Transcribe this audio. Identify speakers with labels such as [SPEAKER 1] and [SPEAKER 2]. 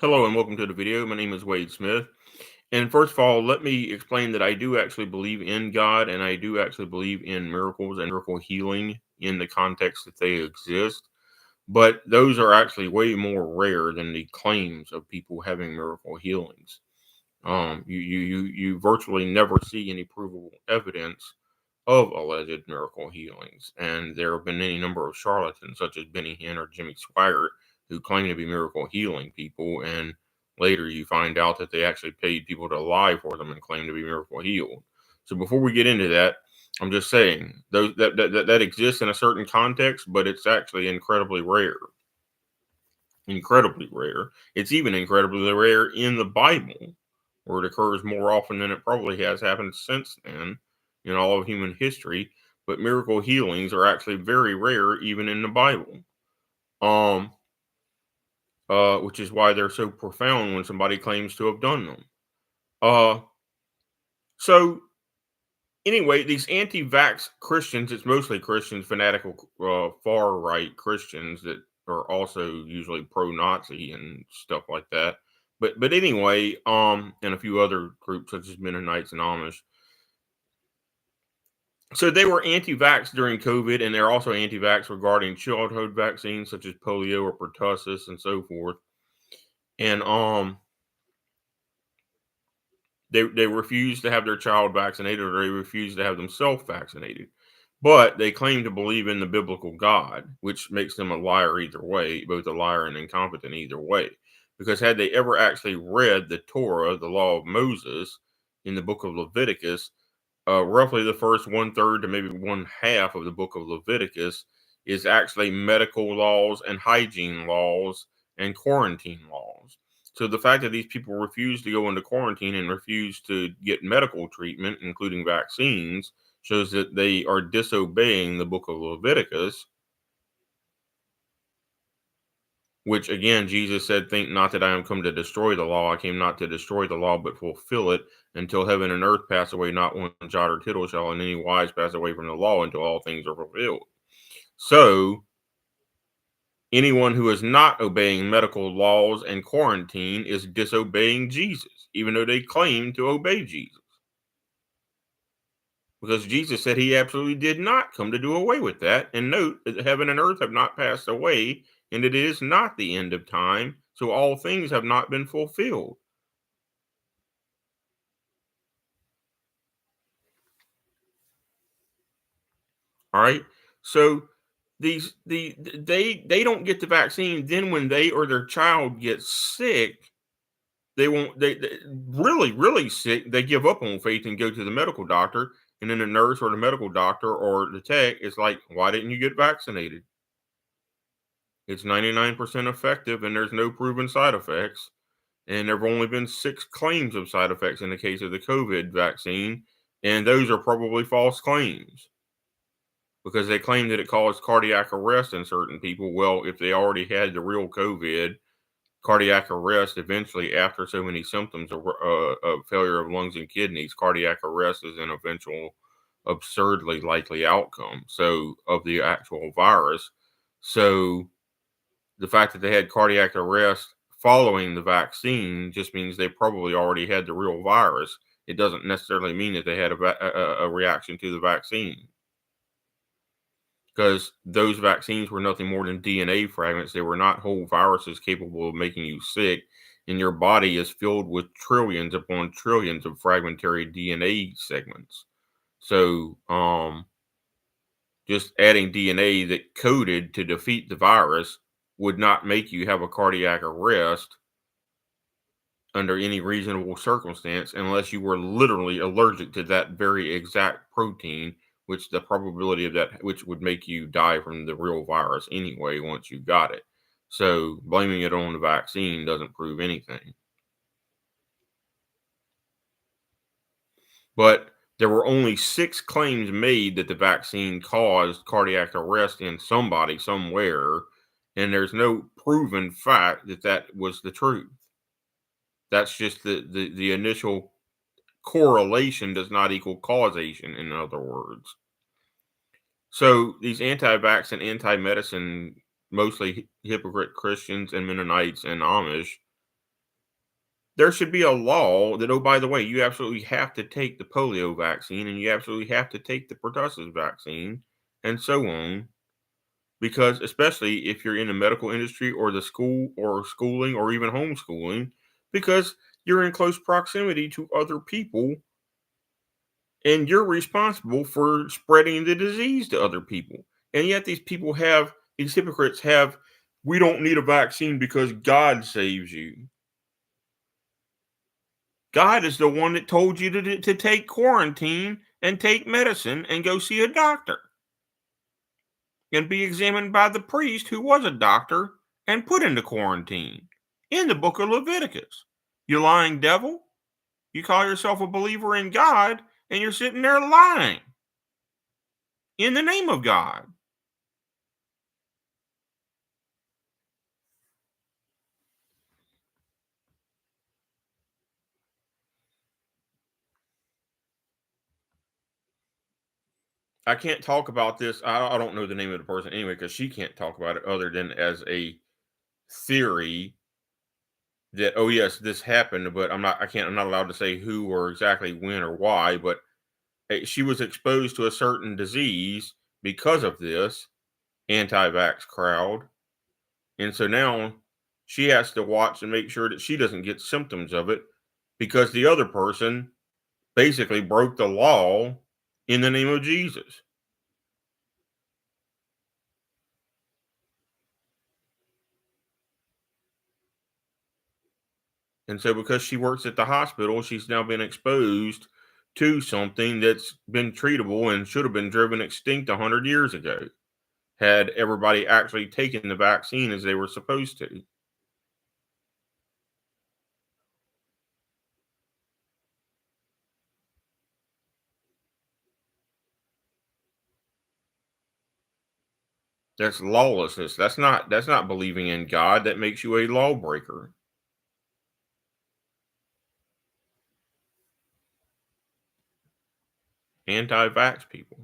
[SPEAKER 1] Hello and welcome to the video. My name is Wade Smith. And first of all, let me explain that I do actually believe in God and I do actually believe in miracles and miracle healing in the context that they exist. But those are actually way more rare than the claims of people having miracle healings. You virtually never see any provable evidence of alleged miracle healings, and there have been any number of charlatans such as Benny Hinn or Jimmy Swaggart who claim to be miracle healing people, and later you find out that they actually paid people to lie for them and claim to be miracle healed. So before we get into that, I'm just saying those that exists in a certain context, but it's actually incredibly rare. Incredibly rare. It's even incredibly rare in the Bible, where it occurs more often than it probably has happened since then in all of human history. But miracle healings are actually very rare even in the Bible. Um, which is why they're so profound when somebody claims to have done them. Uh, so anyway, these anti-vax Christians, it's mostly Christians, fanatical far right Christians that are also usually pro-Nazi and stuff like that. But anyway, and a few other groups such as Mennonites and Amish. So they were anti-vax during COVID, and they're also anti-vax regarding childhood vaccines such as polio or pertussis and so forth. And they refuse to have their child vaccinated, or they refuse to have themselves vaccinated. But they claim to believe in the biblical God, which makes them a liar either way, both a liar and incompetent either way. Because had they ever actually read the Torah, the law of Moses, in the book of Leviticus, roughly the first one third to maybe one half of the book of Leviticus is actually medical laws and hygiene laws and quarantine laws. So the fact that these people refuse to go into quarantine and refuse to get medical treatment, including vaccines, shows that they are disobeying the book of Leviticus, which again, Jesus said, "Think not that I am come to destroy the law. I came not to destroy the law, but fulfill it. Until heaven and earth pass away, not one jot or tittle shall in any wise pass away from the law until all things are fulfilled." So, anyone who is not obeying medical laws and quarantine is disobeying Jesus, even though they claim to obey Jesus. Because Jesus said he absolutely did not come to do away with that. And note that heaven and earth have not passed away, and it is not the end of time. So all things have not been fulfilled. All right. So they don't get the vaccine. Then when they or their child gets sick, they won't they really sick. They give up on faith and go to the medical doctor. And then the nurse or the medical doctor or the tech is like, "Why didn't you get vaccinated? It's 99% effective and there's no proven side effects." And there have only been 6 claims of side effects in the case of the COVID vaccine. And those are probably false claims because they claim that it caused cardiac arrest in certain people. Well, if they already had the real COVID, cardiac arrest eventually, after so many symptoms of failure of lungs and kidneys, cardiac arrest is an eventual absurdly likely outcome. So, of the actual virus. So, the fact that they had cardiac arrest following the vaccine just means they probably already had the real virus. It doesn't necessarily mean that they had a reaction to the vaccine, because those vaccines were nothing more than DNA fragments. They were not whole viruses capable of making you sick. And your body is filled with trillions upon trillions of fragmentary DNA segments. So, just adding DNA that coded to defeat the virus would not make you have a cardiac arrest under any reasonable circumstance unless you were literally allergic to that very exact protein, which the probability of that, which would make you die from the real virus anyway once you got it. So blaming it on the vaccine doesn't prove anything. But there were only 6 claims made that the vaccine caused cardiac arrest in somebody somewhere, and there's no proven fact that that was the truth. That's just the initial correlation does not equal causation, in other words. So these anti-vax and anti-medicine, mostly hypocrite Christians and Mennonites and Amish, There should be a law that, oh, by the way, you absolutely have to take the polio vaccine and you absolutely have to take the pertussis vaccine and so on. Because especially if you're in the medical industry or the school or schooling or even homeschooling, because you're in close proximity to other people and you're responsible for spreading the disease to other people. And yet these hypocrites have, we don't need a vaccine because God saves you. God is the one that told you to take quarantine and take medicine and go see a doctor and be examined by the priest who was a doctor and put into quarantine in the book of Leviticus. You lying devil, you call yourself a believer in God and you're sitting there lying in the name of God. I can't talk about this. I don't know the name of the person anyway because she can't talk about it other than as a theory that, oh yes, this happened, but I'm not allowed to say who or exactly when or why, but she was exposed to a certain disease because of this anti-vax crowd. And so now she has to watch and make sure that she doesn't get symptoms of it because the other person basically broke the law in the name of Jesus. And so because she works at the hospital, she's now been exposed to something that's been treatable and should have been driven extinct 100 years ago had everybody actually taken the vaccine as they were supposed to. That's lawlessness. That's not believing in God. That makes you a lawbreaker. Anti-vax people.